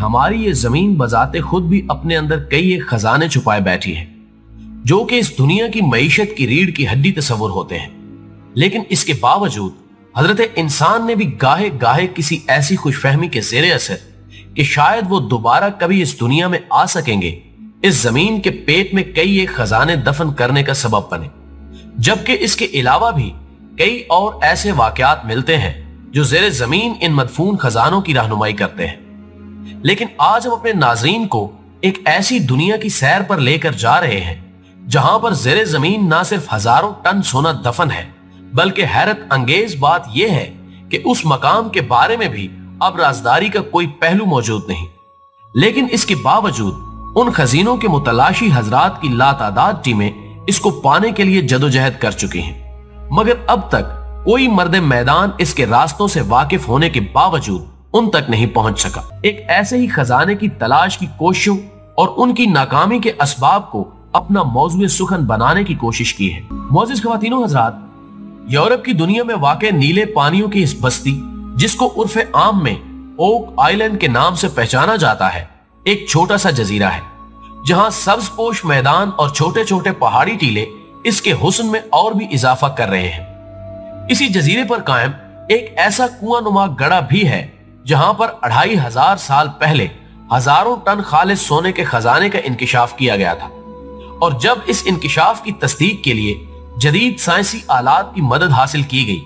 हमारी ये जमीन बजाते खुद भी अपने अंदर कई एक खजाने छुपाए बैठी है जो कि इस दुनिया की मईशत की रीढ़ की हड्डी तस्वुर होते हैं। लेकिन इसके बावजूद हजरत इंसान ने भी गाहे गाहे किसी ऐसी खुशफहमी के ज़ेरे असर कि शायद वो दोबारा कभी इस दुनिया में आ सकेंगे, इस जमीन के पेट में कई एक खजाने दफन करने का सबब बने। जबकि इसके अलावा भी कई और ऐसे वाकयात मिलते हैं जो ज़ेरे जमीन इन मदफून खजानों की रहनुमाई करते हैं। लेकिन आज हम अपने नाज़रीन को एक ऐसी दुनिया की सैर पर लेकर जा रहे हैं जहां पर ज़ेरे जमीन ना सिर्फ हजारों टन सोना दफन है, बल्कि हैरत अंगेज बात यह है कि उस मकाम के बारे में भी अब राजदारी का कोई पहलू मौजूद नहीं। लेकिन इसके बावजूद उन खजीनों के मुतलाशी हजरात की लातादाद टीमें इसको पाने के लिए जदोजहद कर चुकी हैं, मगर अब तक कोई मर्द मैदान इसके रास्तों से वाकिफ होने के बावजूद उन तक नहीं पहुंच सका। एक ऐसे ही खजाने की तलाश की कोशिशों और उनकी नाकामी के असबाब को अपना मौजूद सुखन बनाने की कोशिश की है। मोअज़्ज़िज़ ख़वातीनो हज़रात, यूरोप की दुनिया में वाक़े नीले पानियों की इस बस्ती जिसको उर्फ़े आम में ओक आइलैंड के नाम से पहचाना जाता है, एक छोटा सा जजीरा है जहां सब्ज़पोश मैदान और छोटे छोटे पहाड़ी टीले इसके हुस्न में और भी इजाफा कर रहे हैं। इसी जजीरे पर कायम एक ऐसा कुआं-नुमा गड़ा भी है जहां पर 2500 साल पहले हजारों टन खालिस सोने के खजाने का इंकिशाफ किया गया था। और जब इस इंकिशाफ की तस्दीक के लिए जदीद साइंसी आलात की मदद हासिल की गई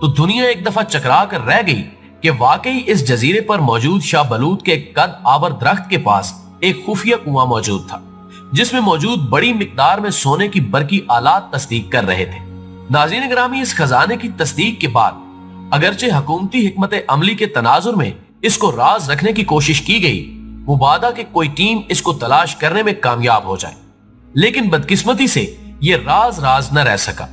तो दुनिया एक दफा चकरा कर रह गई कि वाकई इस जजीरे पर मौजूद शाह बलूत के कद आवर दरख्त के पास एक खुफिया कुआं मौजूद था जिसमें मौजूद बड़ी मिकदार में सोने की बरकी आलात तस्दीक कर रहे थे। नाज़रीन गिरामी, इस खजाने की तस्दीक के बाद अगरचे हुकूमती हिकमत अमली के तनाजुर में इसको राज रखने की कोशिश की गई, मुबादा कि कोई टीम इसको तलाश करने में कामयाब हो जाए, लेकिन बदकिस्मती से ये राज न रह सका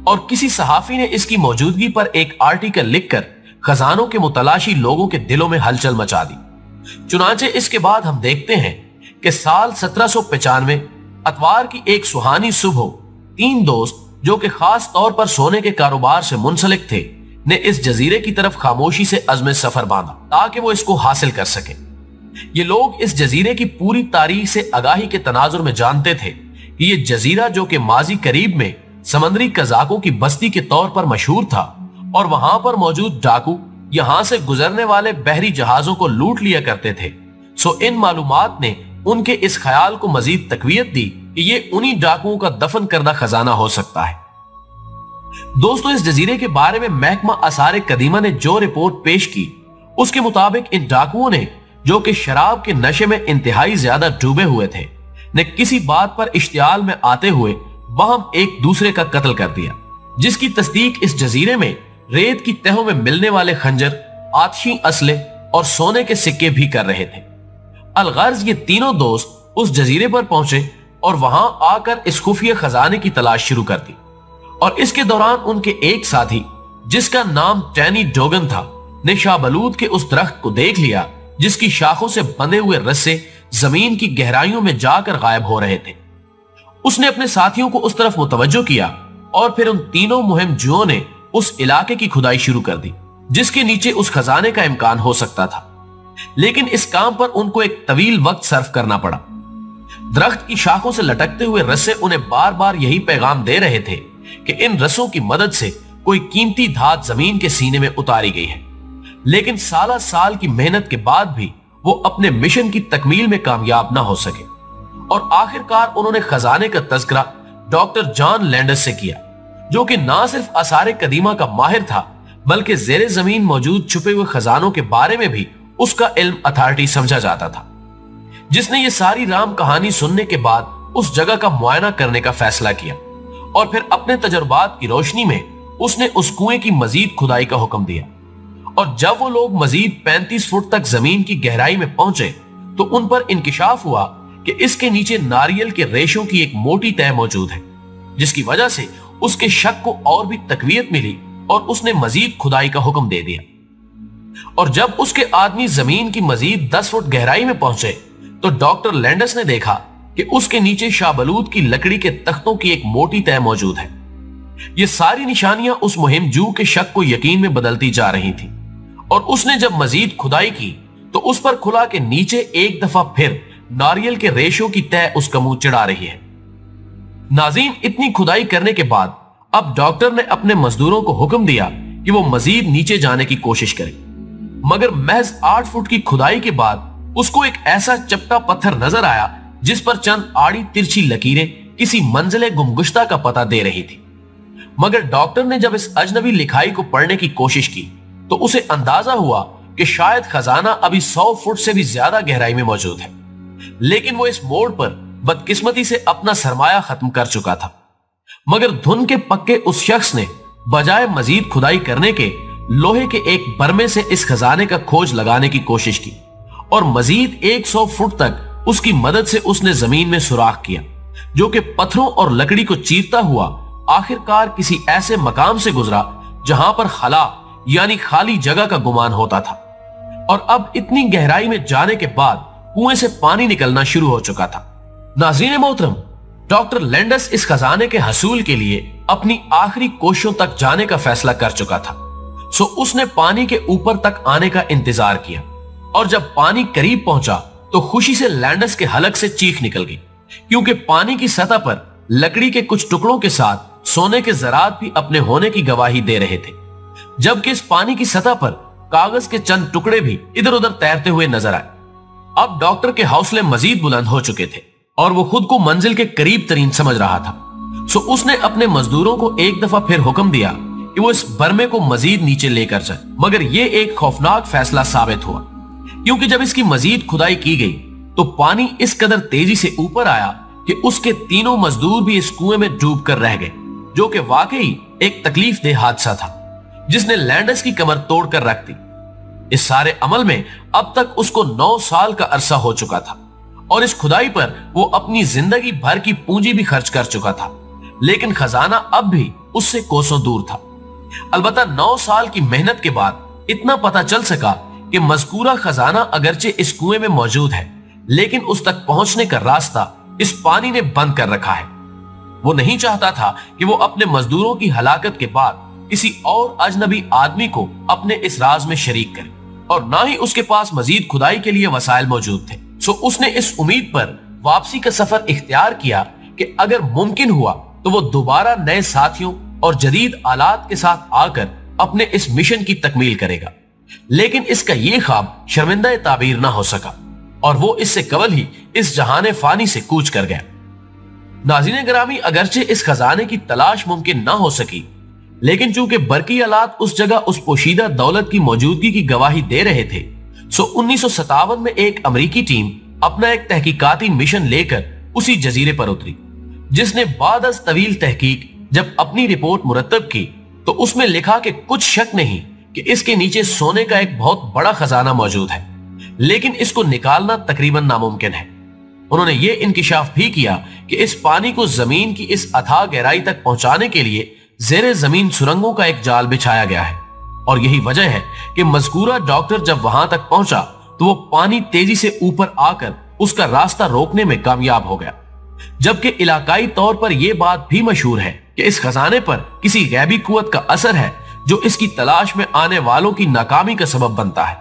और किसी सहाफी ने इसकी मौजूदगी पर एक आर्टिकल लिखकर खजानों के मुतलाशी लोगों के दिलों में हलचल मचा दी। चुनांचे इसके बाद हम देखते हैं कि साल 1795 अतवार की एक सुहानी सुबह 3 दोस्त जो कि खास तौर पर सोने के कारोबार से मुंसलिक थे ने इस जजीरे की तरफ खामोशी से अज़्म सफर बांधा ताकि वो इसको हासिल कर सके। ये लोग इस जजीरे की पूरी तारीख से आगाही के तनाजुर में जानते थे कि ये जजीरा जो कि माजी करीब में समंदरी कजाकों की बस्ती के तौर पर मशहूर था और वहां पर मौजूद डाकू यहां से गुजरने वाले बहरी जहाजों को लूट लिया करते थे। सो इन मालूमात ने उनके इस ख्याल को मजीद तकवीयत दी कि ये उन्हीं डाकुओं का दफन करदा खजाना हो सकता है। दोस्तों, इस जजीरे के बारे में महकमा आसार कदीमा ने जो रिपोर्ट पेश की उसके मुताबिक इन डाकुओं ने, जो कि शराब के नशे में इंतहाई ज्यादा डूबे हुए थे, ने किसी बात पर इश्तियाल में आते हुए वहां एक दूसरे का कत्ल कर दिया, जिसकी तस्दीक इस जजीरे में रेत की तहों में मिलने वाले खंजर, आतशी असले और सोने के सिक्के भी कर रहे थे। अलगर्ज ये तीनों दोस्त उस जजीरे पर पहुंचे और वहां आकर इस खुफिया खजाने की तलाश शुरू कर दी और इसके दौरान उनके एक साथी जिसका नाम टैनी डोगन था ने शाह बलूत के उस दरख्त को देख लिया जिसकी शाखों से बंधे हुए रस्से जमीन की गहराइयों में जाकर गायब हो रहे थे। उसने अपने साथियों को उस तरफ मुतवज्जो किया और फिर उन तीनों मुहिमजुओं ने उस इलाके की खुदाई शुरू कर दी जिसके नीचे उस खजाने का इम्कान हो सकता था। लेकिन इस काम पर उनको एक तवील वक्त सर्फ करना पड़ा। दरख्त की शाखों से लटकते हुए रस्से उन्हें बार बार यही पैगाम दे रहे थे कि इन रस्सों की मदद से कोई कीमती धात जमीन के सीने में उतारी गई है। लेकिन साल साल की मेहनत के बाद भी वो अपने मिशन की तकमील में कामयाब ना हो सके और आखिरकार उन्होंने खजाने का तज़किरा डॉक्टर जॉन लैंडस से किया, जो कि ना सिर्फ आसार कदीमा का माहिर था बल्कि ज़ेरे जमीन मौजूद छुपे हुए खजानों के बारे में भी उसका इल्म अथॉरिटी समझा जाता था, जिसने ये सारी राम कहानी सुनने के बाद उस जगह का मुआयना करने का फैसला किया और फिर अपने तजुर्बात की रोशनी में उसने उस कुएं की मजीद खुदाई का हुक्म दिया। और जब वो लोग मजीद 35 फुट तक जमीन की गहराई में पहुंचे तो उन पर इंकिशाफ हुआ कि इसके नीचे नारियल के रेशों की एक मोटी तह मौजूद है, जिसकी वजह से उसके शक को और भी तकवीयत मिली और उसने मजीद खुदाई का हुक्म दे दिया। और जब उसके आदमी जमीन की मजीद 10 फुट गहराई में पहुंचे तो डॉक्टर लैंडस ने देखा कि उसके नीचे शाहबलूत की लकड़ी के तख्तों की एक मोटी तह मौजूद है। ये सारी निशानियां उस मुहिमजू के शक को यकीन में बदलती जा रही थी और उसने जब मजीद खुदाई की तो उस पर खुला के नीचे एक दफा फिर नारियल के रेशों की तह उसका मुंह चढ़ा रही है। नाज़रीन, इतनी खुदाई करने के बाद अब डॉक्टर ने अपने मजदूरों को हुक्म दिया कि वो मजीद नीचे जाने की कोशिश करें, मगर महज 8 फुट की खुदाई के बाद उसको एक ऐसा चपटा पत्थर नजर आया जिस पर चंद आड़ी तिरछी लकीरें किसी मंजिले गुमगुश्ता का पता दे रही थी। मगर डॉक्टर ने जब इस अजनबी लिखाई को पढ़ने की कोशिश की तो उसे अंदाजा हुआ कि शायद खजाना अभी 100 फुट से भी ज्यादा गहराई में मौजूद है, लेकिन वो इस मोड़ पर बदकिस्मती से अपना सरमाया खत्म कर चुका था। मगर धुन के पक्के उस शख्स ने बजाय मजीद खुदाई करने के लोहे के एक बरमे से इस खजाने का खोज लगाने की कोशिश की और मजीद 100 फुट तक उसकी मदद से उसने जमीन में सुराख किया, जो कि पत्थरों और लकड़ी को चीरता हुआ आखिरकार किसी ऐसे मकाम से गुजरा जहां पर खला यानी खाली जगह का गुमान होता था। और अब इतनी गहराई में जाने के बाद कुएं से पानी निकलना शुरू हो चुका था। नाज़रीन मोहतरम, डॉक्टर लैंडस इस खजाने के हसूल के लिए अपनी आखिरी कोशिशों तक जाने का फैसला कर चुका था। सो उसने पानी के ऊपर तक आने का इंतजार किया और जब पानी करीब पहुंचा तो खुशी से लैंडस के हलक से चीख निकल गई, क्योंकि पानी की सतह पर लकड़ी के कुछ टुकड़ों के साथ सोने के ज़रात भी अपने होने की गवाही दे रहे थे, जबकि इस पानी की सतह पर कागज के चंद टुकड़े भी इधर उधर तैरते हुए नजर आए। अब डॉक्टर के हौसले मजीद बुलंद हो चुके थे और वो खुद को मंजिल के करीब तरीन समझ रहा था। सो उसने अपने मजदूरों को एक दफा फिर हुक्म दिया कि वो इस बरमे को मजीद नीचे लेकर जाए, मगर ये एक खौफनाक फैसला साबित हुआ, क्योंकि जब इसकी मजीद खुदाई की गई तो पानी इस कदर तेजी से ऊपर आया कि उसके तीनों मजदूर भी इस कुएं में डूब कर रह गए, जो कि वाकई एक तकलीफ देह हादसा था जिसने लैंडस की कमर तोड़कर रख दी। इस सारे अमल में अब तक उसको 9 साल का अरसा हो चुका था और इस खुदाई पर वो अपनी जिंदगी भर की पूंजी भी खर्च कर चुका था, लेकिन खजाना अब भी उससे कोसों दूर था। अलबत्ता 9 साल की मेहनत के बाद इतना पता चल सका कि मज़कूरा खजाना अगरचे इस कुएं में मौजूद है, लेकिन उस तक पहुंचने का रास्ता इस पानी ने बंद कर रखा है। वो नहीं चाहता था कि वो अपने मजदूरों की हलाकत के बाद किसी और अजनबी आदमी को अपने इस राज में शरीक करे, और ना ही उसके पास मजीद खुदाई के लिए वसाइल मौजूद थे। सो उसने इस उम्मीद पर वापसी का सफर इख्तियार किया कि अगर मुमकिन हुआ तो वो दोबारा नए साथियों और जदीद आलात के साथ आकर अपने इस मिशन की तकमील करेगा। लेकिन इसका ये ख्वाब शर्मिंदा ताबीर ना हो सका और वो इससे कबल ही इस जहाने फानी से कूच कर गया। नाज़रीन गिरामी, अगरचे इस खजाने की तलाश मुमकिन ना हो सकी, लेकिन चूंकि बरकी आलात उस जगह उस पोशीदा दौलत की मौजूदगी की गवाही दे रहे थे, सो 1957 में एक अमेरिकी टीम अपना एक तहकीकाती मिशन लेकर उसी जजीरे पर उतरी, जिसने बाद अज तवील तहकीक जब अपनी रिपोर्ट मुरतब की तो उसमें लिखा कि कुछ शक नहीं कि इसके नीचे सोने का एक बहुत बड़ा खजाना मौजूद है, लेकिन इसको निकालना तकरीबन नामुमकिन है। उन्होंने ये इंकिशाफ भी किया कि इस पानी को जमीन की इस अथाह गहराई तक पहुंचाने के लिए जेरे जमीन सुरंगों का एक जाल बिछाया गया है, और यही वजह है कि मज़कूरा डॉक्टर जब वहां तक पहुंचा तो वो पानी तेजी से ऊपर आकर उसका रास्ता रोकने में कामयाब हो गया। जबकि इलाकाई तौर पर यह बात भी मशहूर है कि इस खजाने पर किसी गैबी कुव्वत का असर है जो इसकी तलाश में आने वालों की नाकामी का सबब बनता है।